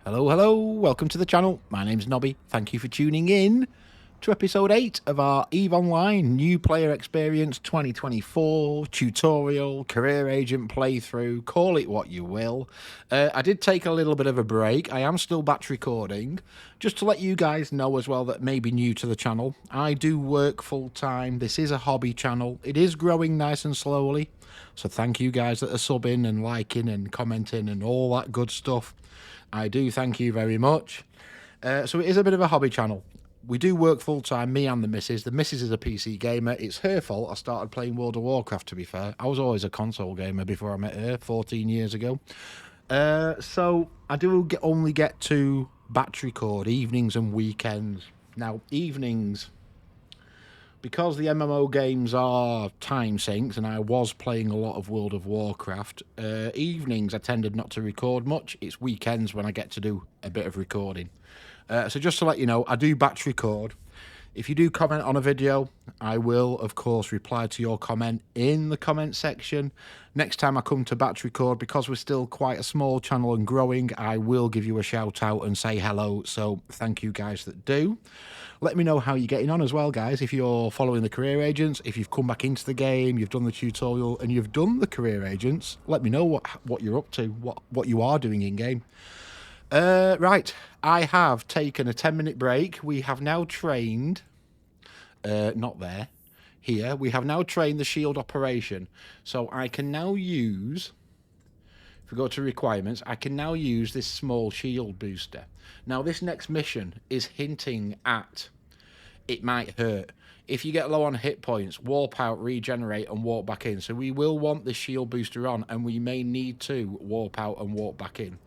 Hello, hello, welcome to the channel. My name's Nobby. Thank you for tuning in to episode 8 of our EVE Online New Player Experience 2024 tutorial, career agent playthrough, call it what you will. I did take a little bit of a break. I am still batch recording. Just to let you guys know as well that may be new to the channel, I do work full time. This is a hobby channel. It is growing nice and slowly. So thank you guys that are subbing and liking and commenting and all that good stuff. I do thank you very much. So it is a bit of a hobby channel. We do work full time, me and the missus. The missus is a PC gamer. It's her fault I started playing World of Warcraft, to be fair. I was always a console gamer before I met her 14 years ago. So I do only get to batch record evenings and weekends. Now, evenings, because the MMO games are time synced and I was playing a lot of World of Warcraft, evenings I tended not to record much. It's weekends when I get to do a bit of recording. So just to let you know, I do batch record. If you do comment on a video, I will, of course, reply to your comment in the comment section. Next time I come to batch record, because we're still quite a small channel and growing, I will give you a shout out and say hello. So thank you guys that do. Let me know how you're getting on as well, guys. If you're following the career agents, if you've come back into the game, you've done the tutorial and you've done the career agents, let me know what you're up to, what you are doing in game. Right, I have taken a 10-minute break. We have now trained, not there, here. We have now trained the shield operation. So I can now use, if we go to requirements, I can now use this small shield booster. Now this next mission is hinting at it might hurt. If you get low on hit points, warp out, regenerate and warp back in. So we will want this shield booster on and we may need to warp out and warp back in.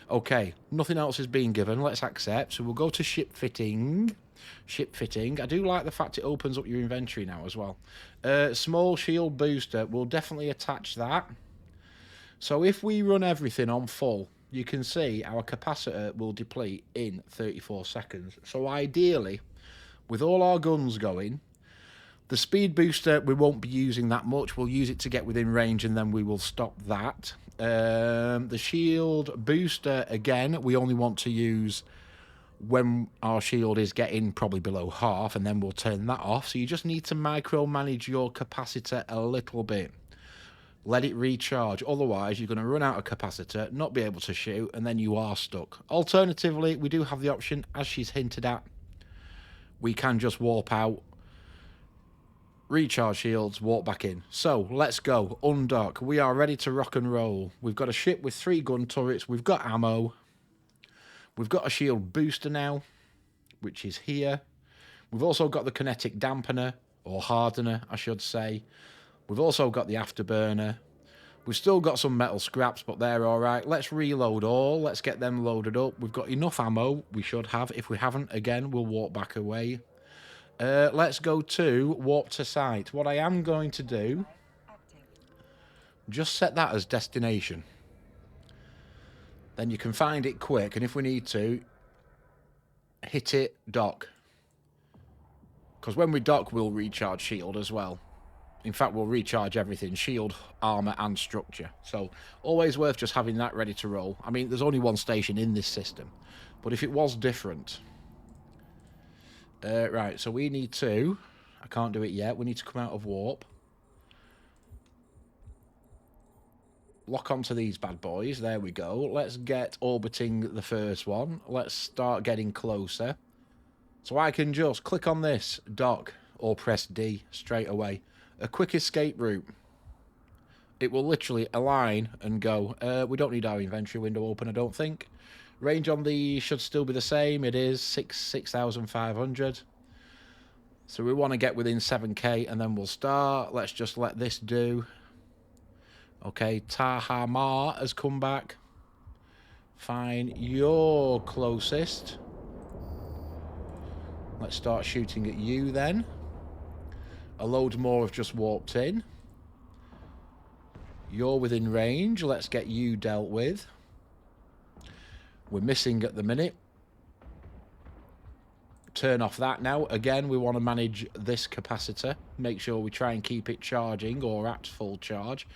Okay, nothing else is being given. Let's accept. So we'll go to ship fitting. Ship fitting. I do like the fact it opens up your inventory now as well. Small shield booster. We'll definitely attach that. So if we run everything on full, you can see our capacitor will deplete in 34 seconds. So ideally, with all our guns going, the speed booster, we won't be using that much. We'll use it to get within range and then we will stop that. The shield booster, again, we only want to use when our shield is getting probably below half and then we'll turn that off. So you just need to micromanage your capacitor a little bit. Let it recharge. Otherwise, you're going to run out of capacitor, not be able to shoot, and then you are stuck. Alternatively, we do have the option, as she's hinted at, we can just warp out, recharge shields, walk back in. So let's go, undock. We are ready to rock and roll. We've got a ship with 3 gun turrets. We've got ammo. We've got a shield booster now, which is here. We've also got the kinetic dampener, or hardener, I should say. We've also got the afterburner. We've still got some metal scraps, but they're all right. Let's reload all. Let's get them loaded up. We've got enough ammo. We should have. If we haven't, again, we'll walk back away. Let's go to warp to site. What I am going to do, just set that as destination. Then you can find it quick, and if we need to, hit it, dock. Because when we dock, we'll recharge shield as well. In fact, we'll recharge everything, shield, armor, and structure. So always worth just having that ready to roll. I mean, there's only one station in this system. But if it was different... right, so we need to... I can't do it yet. We need to come out of warp. Lock onto these bad boys. There we go. Let's get orbiting the first one. Let's start getting closer. So I can just click on this, dock, or press D straight away. A quick escape route. It will literally align and go. We don't need our inventory window open, I don't think. Range on these should still be the same. It is 6,500. So we want to get within 7k and then we'll start. Let's just let this do. Okay, Tahama has come back. Fine, you're closest. Let's start shooting at you then. A load more have just warped in. You're within range. Let's get you dealt with. We're missing at the minute. Turn off that now. Again, we want to manage this capacitor. Make sure we try and keep it charging or at full charge.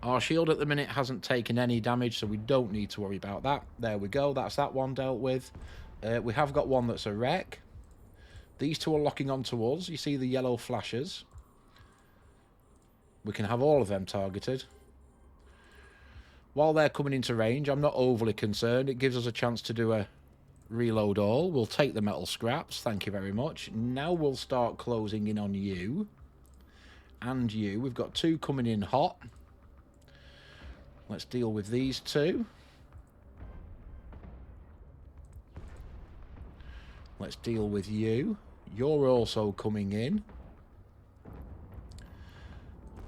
Our shield at the minute hasn't taken any damage, so we don't need to worry about that. There we go. That's that one dealt with. We have got one that's a wreck. These two are locking onto us. You see the yellow flashes. We can have all of them targeted. While they're coming into range, I'm not overly concerned. It gives us a chance to do a reload all. We'll take the metal scraps. Thank you very much. Now we'll start closing in on you. And you. We've got two coming in hot. Let's deal with these two. Let's deal with you. You're also coming in.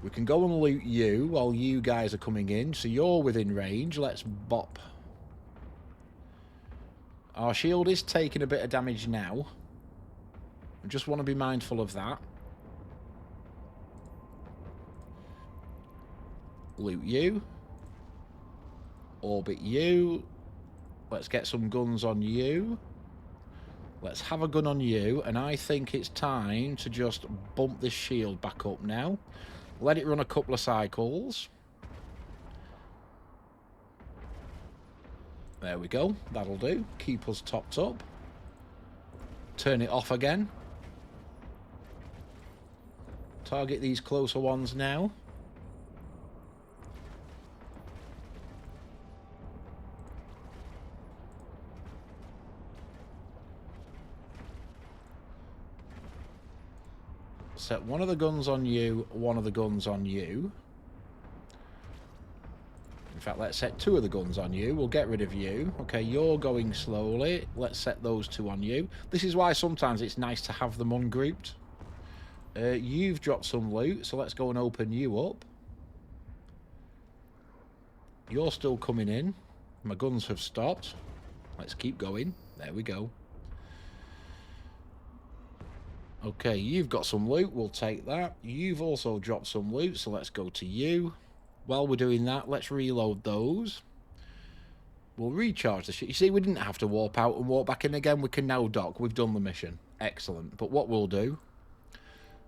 We can go and loot you while you guys are coming in. So you're within range. Let's bop. Our shield is taking a bit of damage now. I just want to be mindful of that. Loot you. Orbit you. Let's get some guns on you. Let's have a gun on you. And I think it's time to just bump this shield back up now. Let it run a couple of cycles. There we go. That'll do. Keep us topped up. Turn it off again. Target these closer ones now. Set one of the guns on you, one of the guns on you. In fact, let's set two of the guns on you. We'll get rid of you. Okay, you're going slowly. Let's set those two on you. This is why sometimes it's nice to have them ungrouped. You've dropped some loot, so let's go and open you up. You're still coming in. My guns have stopped. Let's keep going. There we go. Okay, you've got some loot. We'll take that. You've also dropped some loot, so let's go to you. While we're doing that, let's reload those. We'll recharge the shit. You see, we didn't have to warp out and warp back in again. We can now dock. We've done the mission. Excellent. But what we'll do,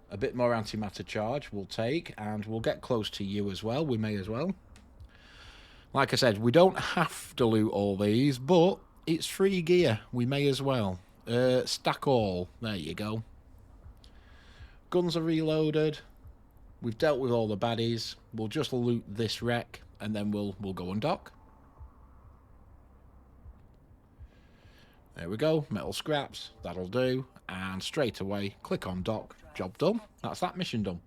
a bit more antimatter charge we'll take, and we'll get close to you as well. We may as well. Like I said, we don't have to loot all these, but it's free gear. We may as well. Stack all. There you go. Guns are reloaded. We've dealt with all the baddies. We'll just loot this wreck, and then we'll go and dock. There we go. Metal scraps. That'll do. And straight away, click on dock. Job done. That's that mission done.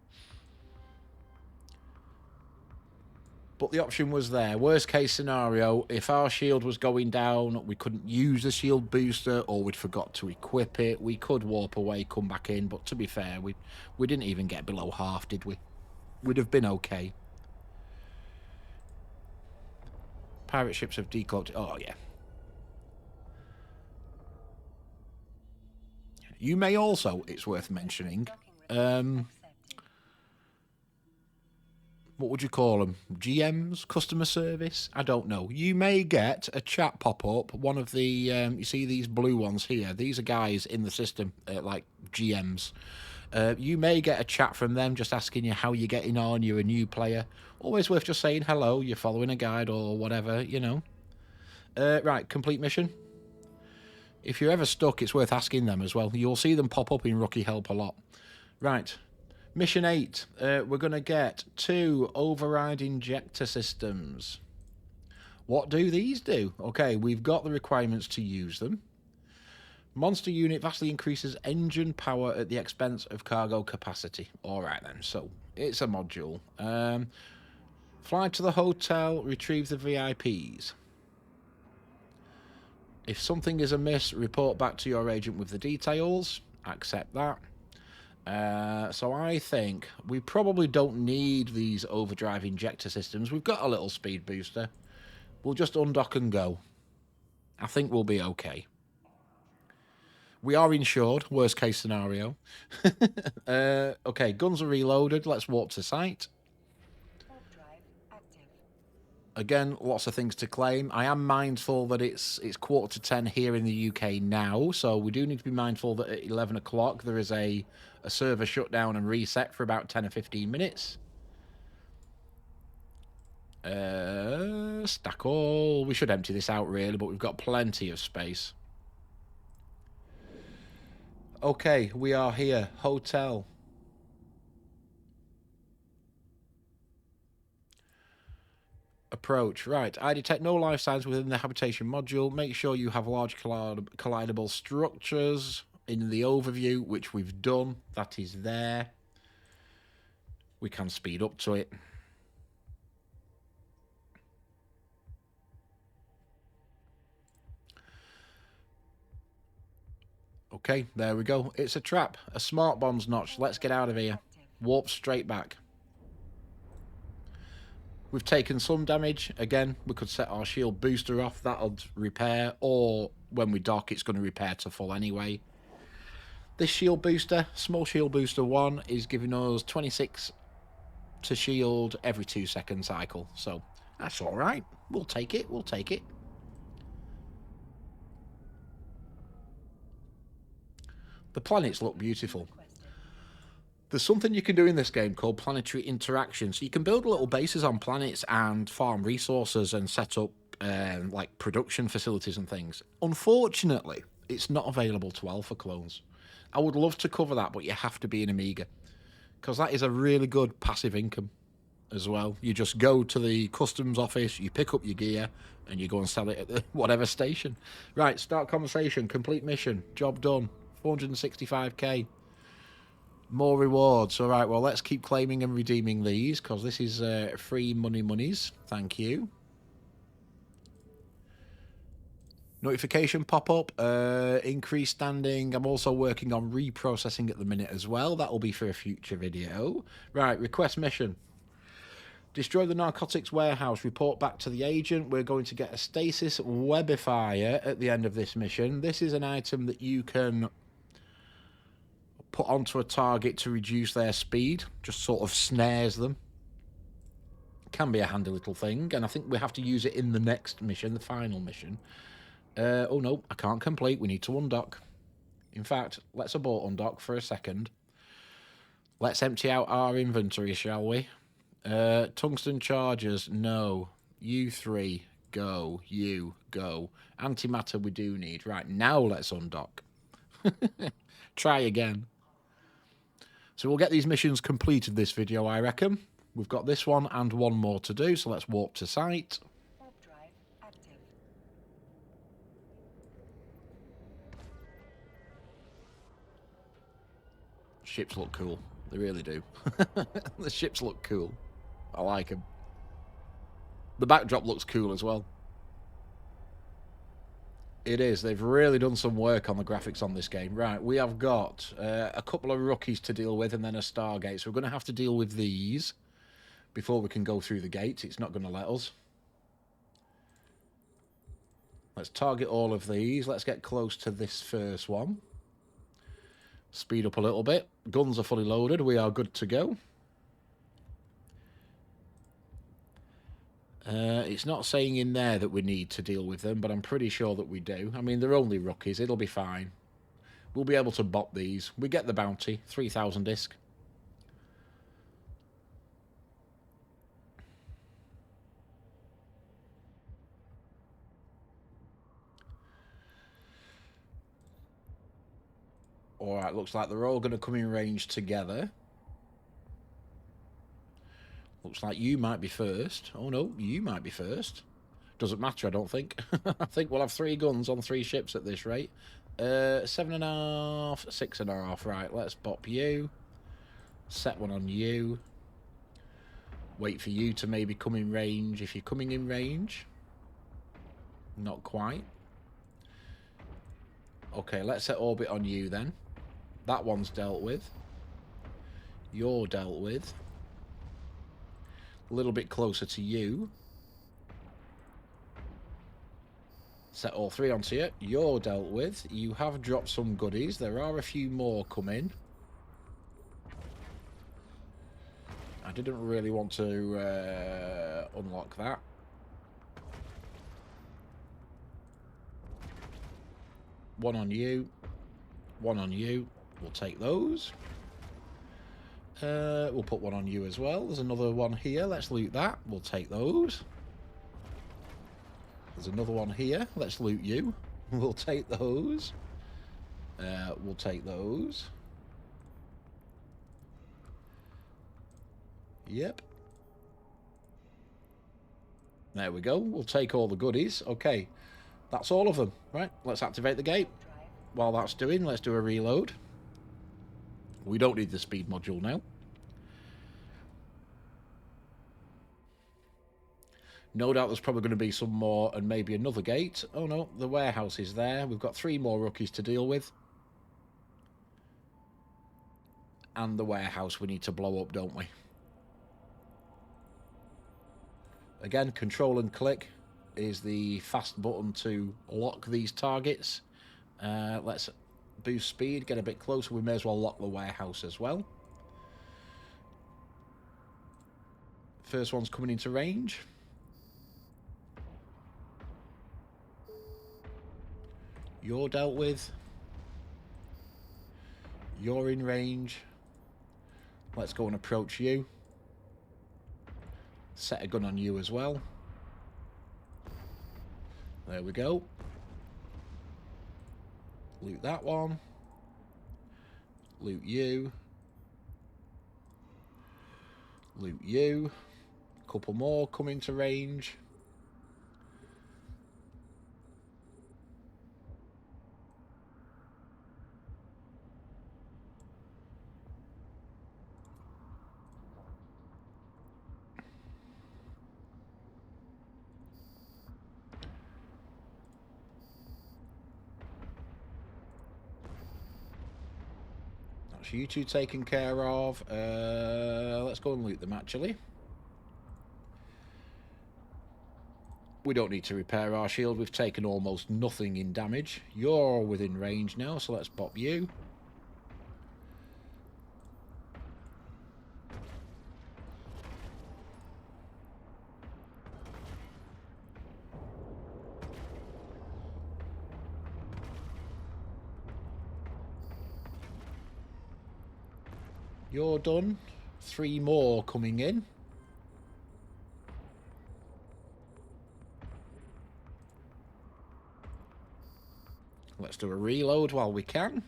But the option was there. Worst case scenario, if our shield was going down, we couldn't use the shield booster, or we'd forgot to equip it, we could warp away, come back in. But to be fair, we didn't even get below half, did we? We'd have been okay. Pirate ships have decloaked. Oh, yeah. You may also, it's worth mentioning, what would you call them? GMs? Customer service? I don't know. You may get a chat pop up. One of the, you see these blue ones here? These are guys in the system, like GMs. You may get a chat from them just asking you how you're getting on. You're a new player. Always worth just saying hello. You're following a guide or whatever, you know. Right, complete mission. If you're ever stuck, it's worth asking them as well. You'll see them pop up in Rookie Help a lot. Right. Mission 8, we're going to get 2 override injector systems. What do these do? Okay, we've got the requirements to use them. Monster unit vastly increases engine power at the expense of cargo capacity. All right then, so it's a module. Fly to the hotel, retrieve the VIPs. If something is amiss, report back to your agent with the details. Accept that. So I think we probably don't need these overdrive injector systems. We've got a little speed booster. We'll just undock and go. I think we'll be okay. We are insured, worst case scenario. Okay, guns are reloaded. Let's warp to site. Again, lots of things to claim. I am mindful that it's 10:15 here in the UK now, so we do need to be mindful that at 11 o'clock there is a server shutdown and reset for about 10 or 15 minutes. Stack all. We should empty this out really, but we've got plenty of space. Okay, we are here. Hotel. Approach. Right, I detect no life signs within the habitation module. Make sure you have large collidable structures in the overview, which we've done. That is there. We can speed up to it. Okay, there we go. It's a trap. A smart bomb's notch. Let's get out of here. Warp straight back. We've taken some damage. Again, we could set our shield booster off. That'll repair. Or when we dock, it's going to repair to full anyway. This shield booster, small shield booster 1, is giving us 26 to shield every 2-second cycle. So that's all right. We'll take it. We'll take it. The planets look beautiful. There's something you can do in this game called planetary interaction. So you can build little bases on planets and farm resources and set up like production facilities and things. Unfortunately, it's not available to alpha clones. I would love to cover that, but you have to be an Amiga, because that is a really good passive income as well. You just go to the customs office, you pick up your gear, and you go and sell it at the whatever station. Right, start conversation, complete mission, job done, 465k. More rewards. All right, well, let's keep claiming and redeeming these, because this is free monies. Thank you. Notification pop-up. Increased standing. I'm also working on reprocessing at the minute as well. That will be for a future video. Right, request mission. Destroy the narcotics warehouse. Report back to the agent. We're going to get a stasis webifier at the end of this mission. This is an item that you can put onto a target to reduce their speed, just sort of snares them. Can be a handy little thing, and I think we have to use it in the next mission, the final mission. Oh no, I can't complete. We need to undock. In fact, let's abort undock for a second. Let's empty out our inventory, shall we? Tungsten chargers, no. U3, go. You, go. Antimatter we do need. Right, now let's undock. Try again. So we'll get these missions completed this video, I reckon. We've got this one and one more to do, so let's warp to site. Warp drive active. Ships look cool. They really do. The ships look cool. I like them. The backdrop looks cool as well. It is. They've really done some work on the graphics on this game. Right, we have got a couple of rookies to deal with and then a Stargate. So we're going to have to deal with these before we can go through the gates. It's not going to let us. Let's target all of these. Let's get close to this first one. Speed up a little bit. Guns are fully loaded. We are good to go. It's not saying in there that we need to deal with them, but I'm pretty sure that we do. I mean, they're only rookies. It'll be fine. We'll be able to bop these. We get the bounty. 3,000 disc. Alright, looks like they're all going to come in range together. Looks like you might be first. Oh no, you might be first. Doesn't matter, I don't think. I think we'll have 3 guns on 3 ships at this rate. 7.5, 6.5. Right, let's bop you. Set one on you. Wait for you to maybe come in range if you're coming in range. Not quite. Okay, let's set orbit on you then. That one's dealt with. You're dealt with. A little bit closer to you. Set all 3 onto you. You're dealt with. You have dropped some goodies. There are a few more coming. I didn't really want to unlock that. One on you. One on you. We'll take those. We'll put one on you as well. There's another one here. Let's loot that. We'll take those. There's another one here. Let's loot you. We'll take those. We'll take those. Yep. There we go. We'll take all the goodies. Okay. That's all of them. Right. Let's activate the gate. While that's doing, let's do a reload. We don't need the speed module now. No doubt there's probably going to be some more and maybe another gate. Oh no, the warehouse is there. We've got 3 more rookies to deal with. And the warehouse we need to blow up, don't we? Again, control and click is the fast button to lock these targets. Let's boost speed, get a bit closer. We may as well lock the warehouse as well. First one's coming into range. You're dealt with. You're in range. Let's go and approach you. Set a gun on you as well. There we go. Loot that one. Loot you. Loot you. Couple more coming to range. So you two taken care of. Let's go and loot them, actually. We don't need to repair our shield. We've taken almost nothing in damage. You're within range now, so let's pop you. You're done. 3 more coming in. Let's do a reload while we can.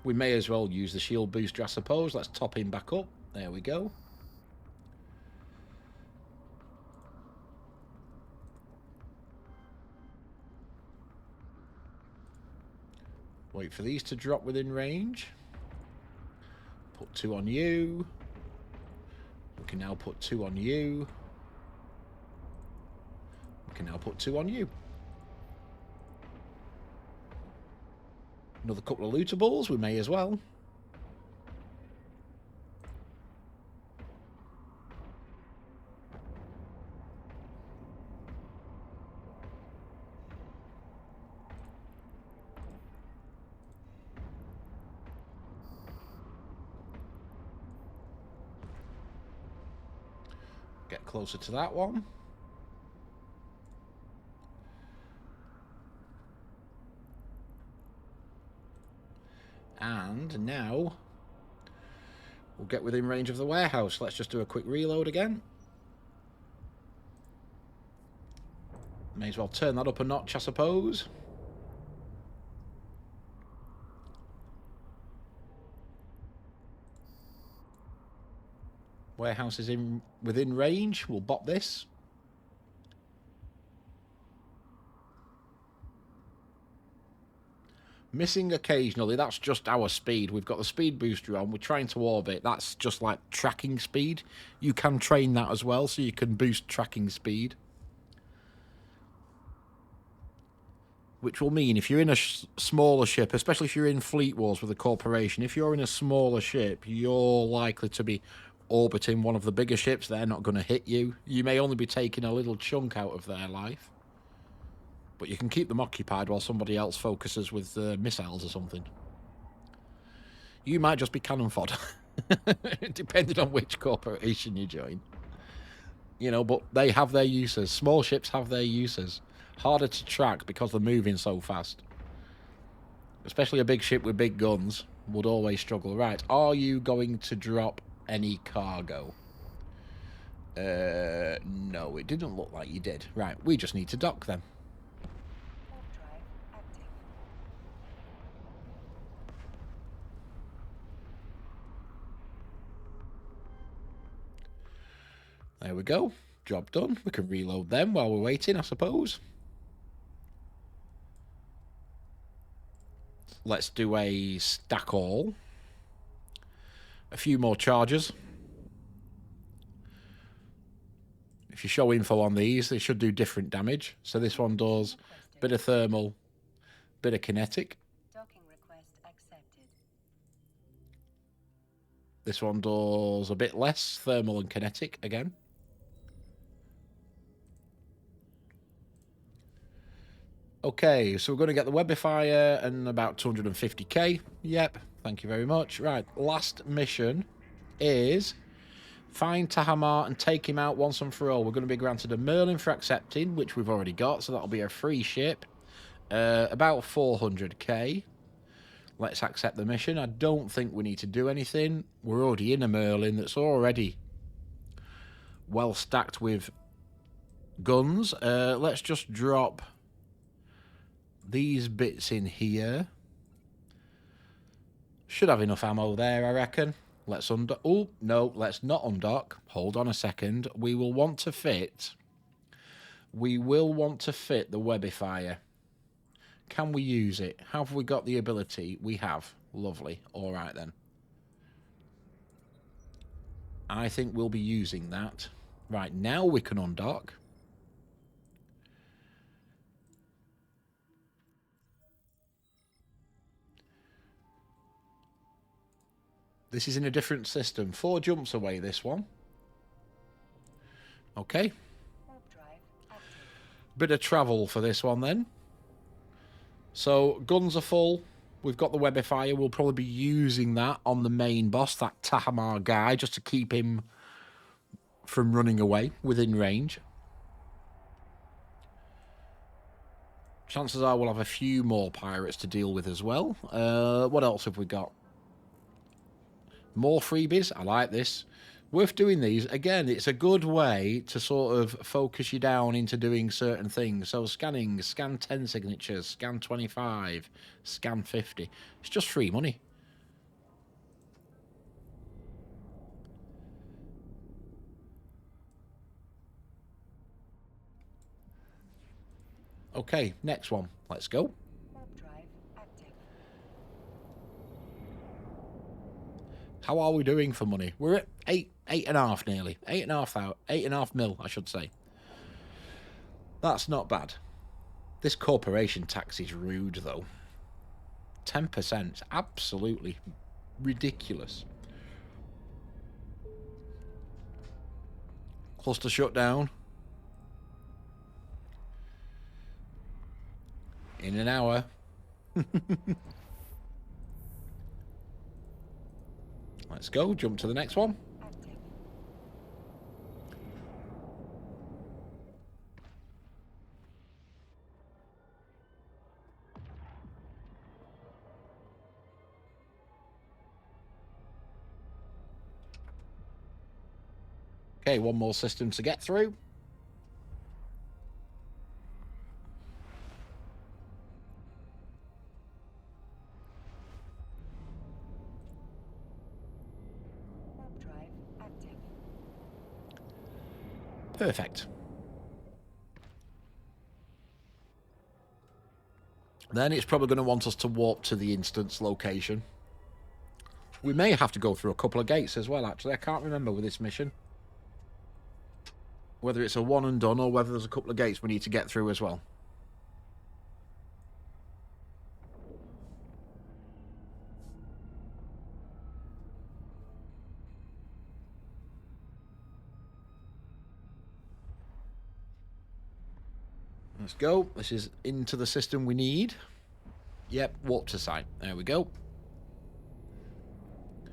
We may as well use the shield booster, I suppose. Let's top him back up. There we go. Wait for these to drop within range. Put 2 on you. We can now put 2 on you. We can now put 2 on you. Another couple of lootables, we may as well. Get closer to that one. And now we'll get within range of the warehouse. Let's just do a quick reload again. May as well turn that up a notch, I suppose. Warehouse is within range. We'll bop this. Missing occasionally, that's just our speed. We've got the speed booster on. We're trying to orbit. That's just like tracking speed. You can train that as well, so you can boost tracking speed. Which will mean if you're in a smaller ship, especially if you're in Fleet Wars with a corporation, if you're in a smaller ship, you're likely to be orbiting one of the bigger ships. They're not going to hit you. You may only be taking a little chunk out of their life. But you can keep them occupied while somebody else focuses with missiles or something. You might just be cannon fodder. Depending on which corporation you join. You know, but they have their uses. Small ships have their uses. Harder to track because they're moving so fast. Especially a big ship with big guns would always struggle. Right, are you going to drop any cargo? No, it didn't look like you did. Right, we just need to dock them. Warp drive active. There we go. Job done. We can reload them while we're waiting, I suppose. Let's do a stack all. A few more charges. If you show info on these, they should do different damage. So this one does a bit of thermal, bit of kinetic. Docking request accepted. This one does a bit less thermal and kinetic again. Okay, so we're going to get the webifier and about 250k. Yep, thank you very much. Right, last mission is find Tahamar and take him out once and for all. We're going to be granted a Merlin for accepting, which we've already got, so that'll be a free ship. About 400k. Let's accept the mission. I don't think we need to do anything. We're already in a Merlin that's already well stacked with guns. Let's just drop these bits in here. Should have enough ammo there, I reckon. Let's undock. Oh, no, let's not undock. Hold on a second. We will want to fit the webifier. Can we use it? Have we got the ability? We have. Lovely. All right, then. I think we'll be using that. Right, now we can undock. This is in a different system. 4 jumps away, this one. Okay. Warp drive active. Bit of travel for this one, then. So, guns are full. We've got the webifier. We'll probably be using that on the main boss, that Tahamar guy, just to keep him from running away within range. Chances are we'll have a few more pirates to deal with as well. What else have we got? More freebies. I like this. Worth doing these. Again, it's a good way to sort of focus you down into doing certain things. So scanning, scan 10 signatures, scan 25, scan 50. It's just free money. Okay, next one. Let's go. Warp drive active. How are we doing for money? We're at 8.5 nearly. 8.5 mil, I should say. That's not bad. This corporation tax is rude, though. 10%. Absolutely ridiculous. Cluster shutdown. In an hour. Let's go. Jump to the next one. Active. Okay, one more system to get through. Warp drive active. Perfect. Then it's probably going to want us to warp to the instance location. We may have to go through a couple of gates as well, actually. I can't remember with this mission whether it's a one and done or whether there's a couple of gates we need to get through as well. Let's go. This is into the system we need. Yep, warp to site. There we go.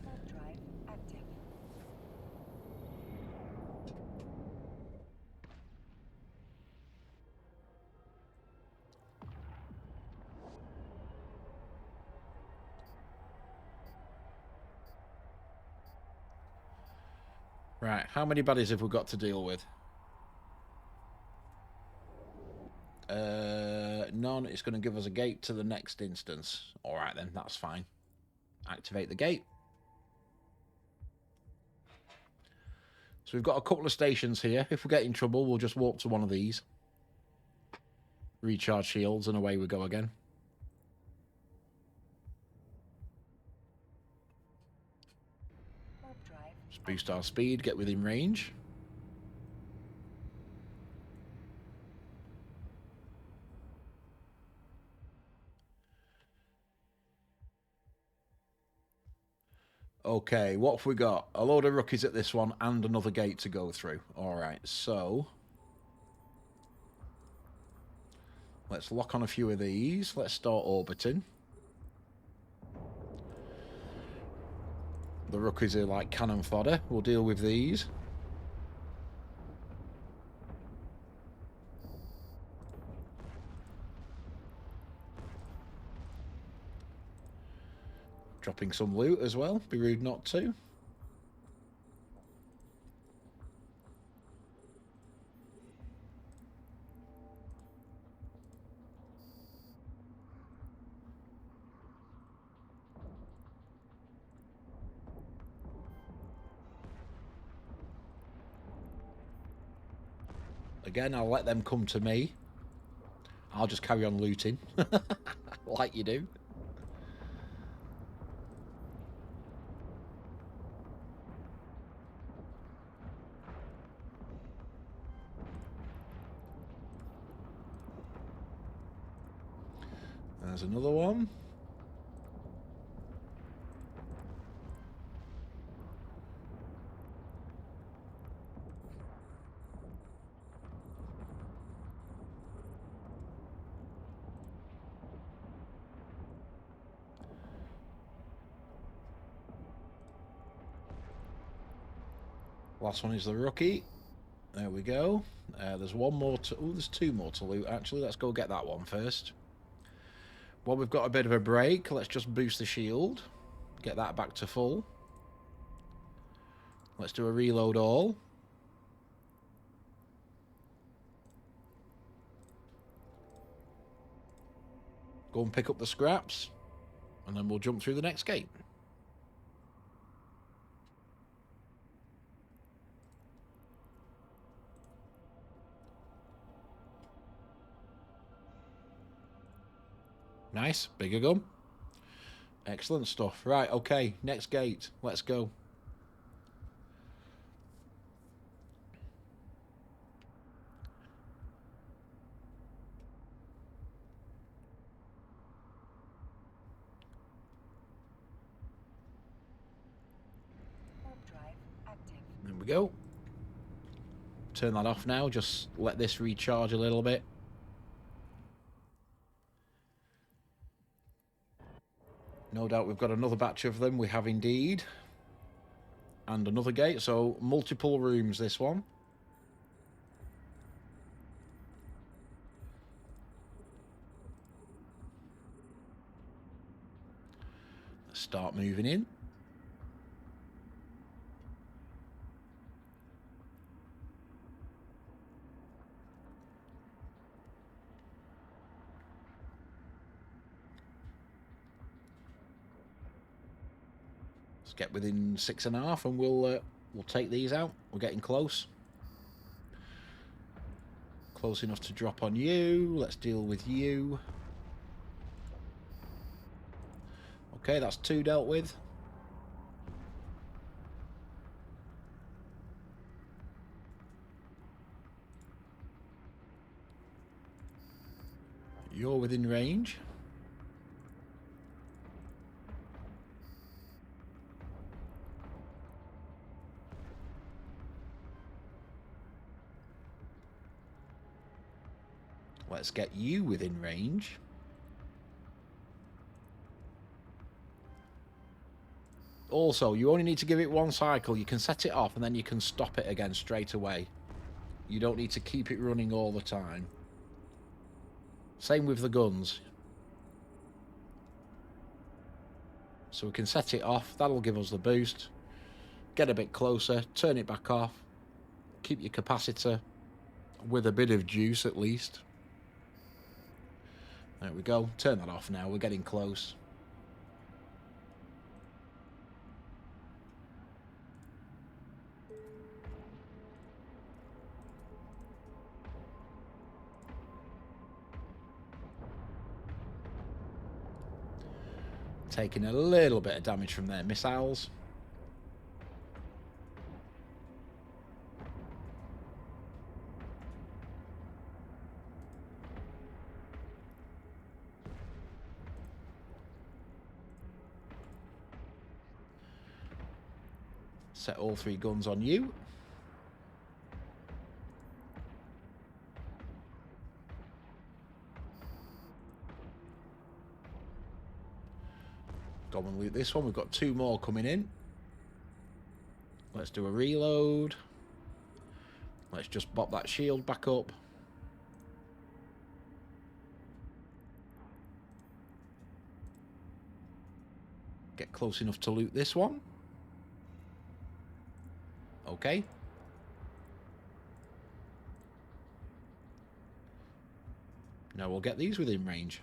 Warp drive active. Right, how many baddies have we got to deal with? None. It's going to give us a gate to the next instance. Alright then, that's fine. Activate the gate. So we've got a couple of stations here. If we get in trouble, we'll just walk to one of these. Recharge shields and away we go again. Warp drive. Just boost our speed, get within range. Okay, what have we got? A load of rookies at this one and another gate to go through. Alright, so let's lock on a few of these. Let's start orbiting. The rookies are like cannon fodder. We'll deal with these. Dropping some loot as well. Be rude not to. Again, I'll let them come to me. I'll just carry on looting. Like you do. There's another one. Last one is the rookie. There we go. There's one more to... Oh, there's two more to loot, actually. Let's go get that one first. Well, we've got a bit of a break. Let's just boost the shield. Get that back to full. Let's do a reload all. Go and pick up the scraps. And then we'll jump through the next gate. Nice. Bigger gun. Excellent stuff. Right, okay. Next gate. Let's go. Warp drive active. There we go. Turn that off now. Just let this recharge a little bit. No doubt we've got another batch of them. We have indeed. And another gate. So multiple rooms, this one. Let's start moving in. Get within 6.5 and we'll take these out. We're getting close. Close enough to drop on you. Let's deal with you. Okay, that's 2 dealt with. You're within range. Let's get you within range. Also, you only need to give it one cycle. You can set it off and then you can stop it again straight away. You don't need to keep it running all the time. Same with the guns. So we can set it off. That'll give us the boost. get a bit closer, turn it back off, keep your capacitor with a bit of juice at least. There we go, turn that off now, we're getting close. Taking a little bit of damage from their missiles. Set all 3 guns on you. Go and loot this one. We've got 2 more coming in. Let's do a reload. Let's just pop that shield back up. Get close enough to loot this one. Okay. Now we'll get these within range.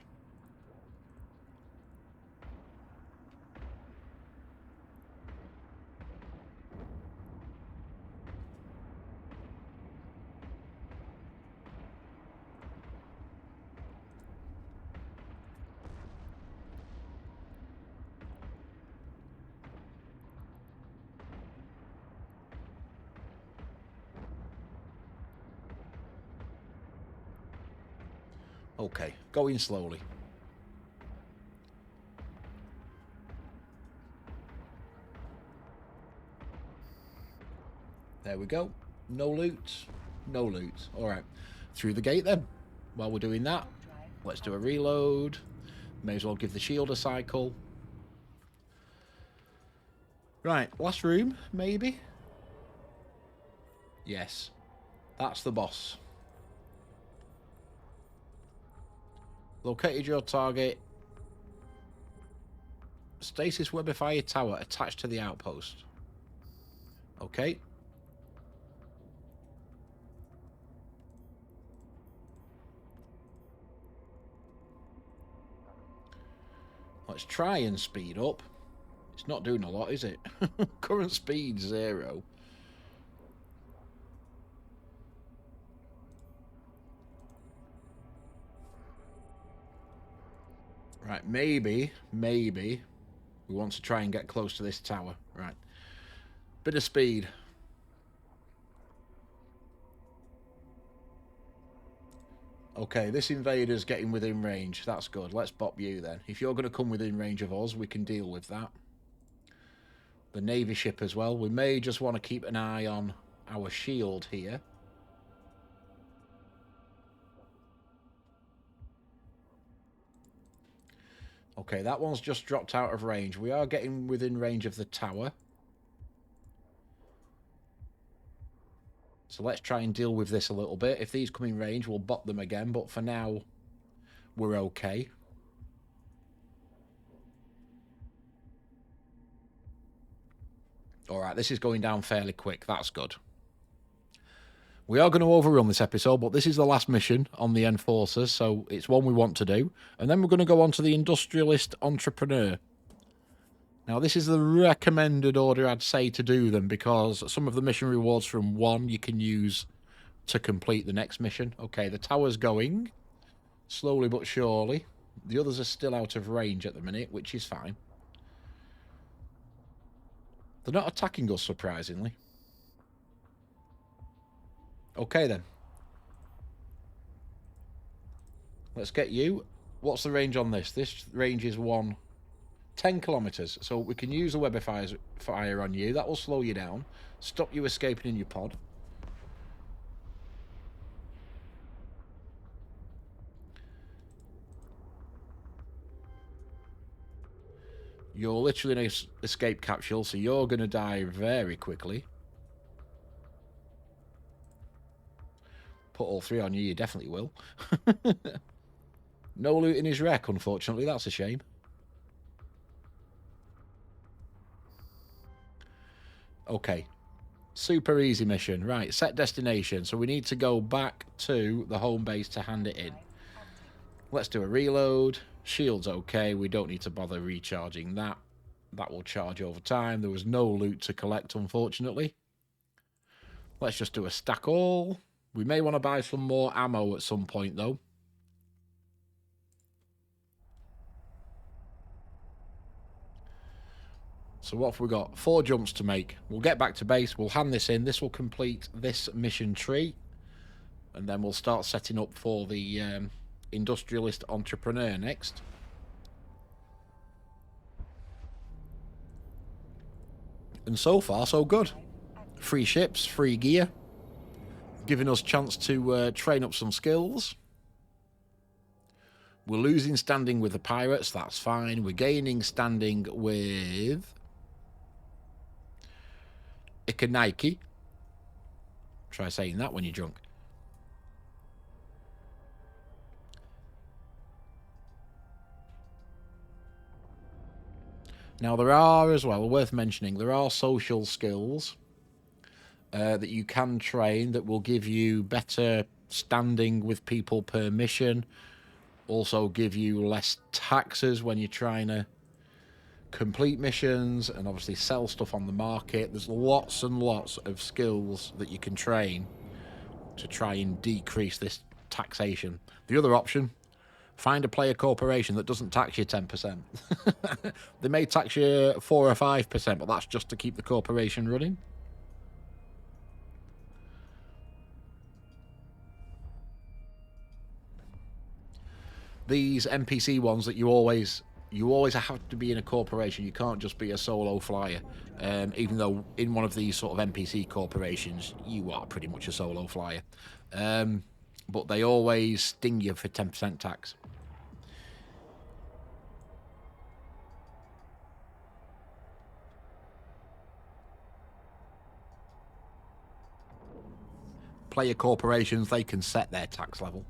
Okay, going slowly. There we go. No loot. No loot. Alright. Through the gate then. While we're doing that, let's do a reload. May as well give the shield a cycle. Right, last room, maybe? Yes. That's the boss. Located your target. Stasis webifier tower attached to the outpost. Okay. Let's try and speed up. It's not doing a lot, is it? Current speed 0. Right, maybe we want to try and get close to this tower. Right. Bit of speed. Okay, this invader's getting within range. That's good. Let's bop you then. If you're going to come within range of us, we can deal with that. The Navy ship as well. We may just want to keep an eye on our shield here. Okay, that one's just dropped out of range. We are getting within range of the tower. So let's try and deal with this a little bit. If these come in range, we'll bop them again. But for now, we're okay. Alright, this is going down fairly quick. That's good. We are going to overrun this episode, but this is the last mission on the Enforcers, so it's one we want to do. And then we're going to go on to the Industrialist Entrepreneur. Now, this is the recommended order, I'd say, to do them, because some of the mission rewards from one you can use to complete the next mission. Okay, the tower's going, slowly but surely. The others are still out of range at the minute, which is fine. They're not attacking us, surprisingly. Okay, then. Let's get you. What's the range on this? This range is 10 kilometers. So we can use a webifier on you. That will slow you down. Stop you escaping in your pod. You're literally in an escape capsule, so you're going to die very quickly. Put all 3 on you, you definitely will. No loot in his wreck, unfortunately. That's a shame. Okay. Super easy mission. Right, set destination. So we need to go back to the home base to hand it in. Let's do a reload. Shield's okay. We don't need to bother recharging that. That will charge over time. There was no loot to collect, unfortunately. Let's just do a stack all. We may want to buy some more ammo at some point, though. So what have we got? 4 jumps to make. We'll get back to base. We'll hand this in. This will complete this mission tree. And then we'll start setting up for the industrialist entrepreneur next. And so far, so good. Free ships, free gear. Giving us chance to train up some skills. We're losing standing with the pirates. That's fine. We're gaining standing with Ikanike. Try saying that when you're drunk. Now, there are, as well, worth mentioning, there are social skills that you can train that will give you better standing with people per mission. Also give you less taxes when you're trying to complete missions and obviously sell stuff on the market. There's lots and lots of skills that you can train to try and decrease this taxation. The other option, find a player corporation that doesn't tax you 10%. They may tax you 4 or 5%, but that's just to keep the corporation running. These NPC ones that you always have to be in a corporation. You can't just be a solo flyer. Even though in one of these sort of NPC corporations, you are pretty much a solo flyer. But they always sting you for 10% tax. Player corporations, they can set their tax level.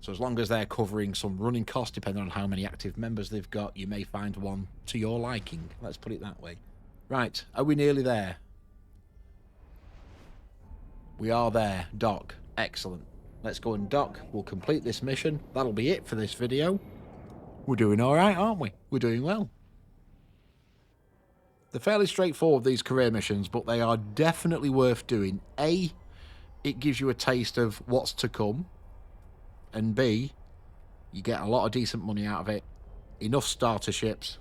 So as long as they're covering some running costs, depending on how many active members they've got, you may find one to your liking. Let's put it that way. Right, are we nearly there? We are there. Dock. Excellent. Let's go and dock. We'll complete this mission. That'll be it for this video. We're doing all right, aren't we? We're doing well. They're fairly straightforward, these career missions, but they are definitely worth doing. A, it gives you a taste of what's to come. And B, you get a lot of decent money out of it. Enough starter ships.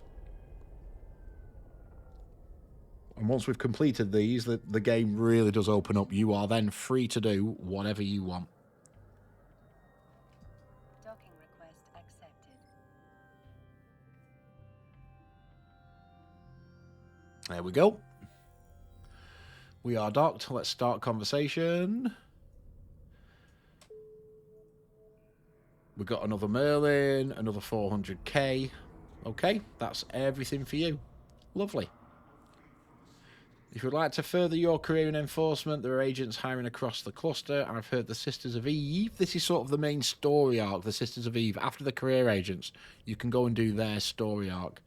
And once we've completed these, the game really does open up. You are then free to do whatever you want. Docking request accepted. There we go. We are docked. Let's start conversation. We've got another Merlin, another 400k. Okay, that's everything for you. Lovely. If you'd like to further your career in enforcement, there are agents hiring across the cluster. I've heard the Sisters of Eve. This is sort of the main story arc, the Sisters of Eve. After the career agents, you can go and do their story arc.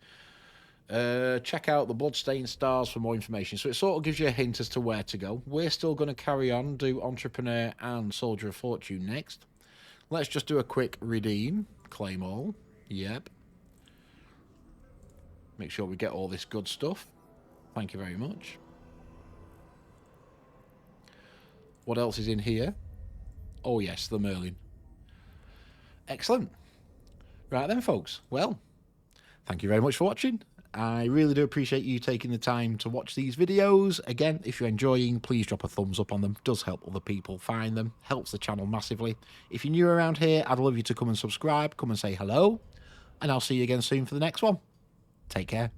Check out the Bloodstained Stars for more information. So it sort of gives you a hint as to where to go. We're still going to carry on, do Entrepreneur and Soldier of Fortune next. Let's just do a quick redeem. Claim all. Yep. Make sure we get all this good stuff. Thank you very much. What else is in here? Oh, yes, the Merlin. Excellent. Right then, folks. Well, thank you very much for watching. I really do appreciate you taking the time to watch these videos. Again, if you're enjoying, please drop a thumbs up on them. It does help other people find them. Helps the channel massively. If you're new around here, I'd love you to come and subscribe. Come and say hello. And I'll see you again soon for the next one. Take care.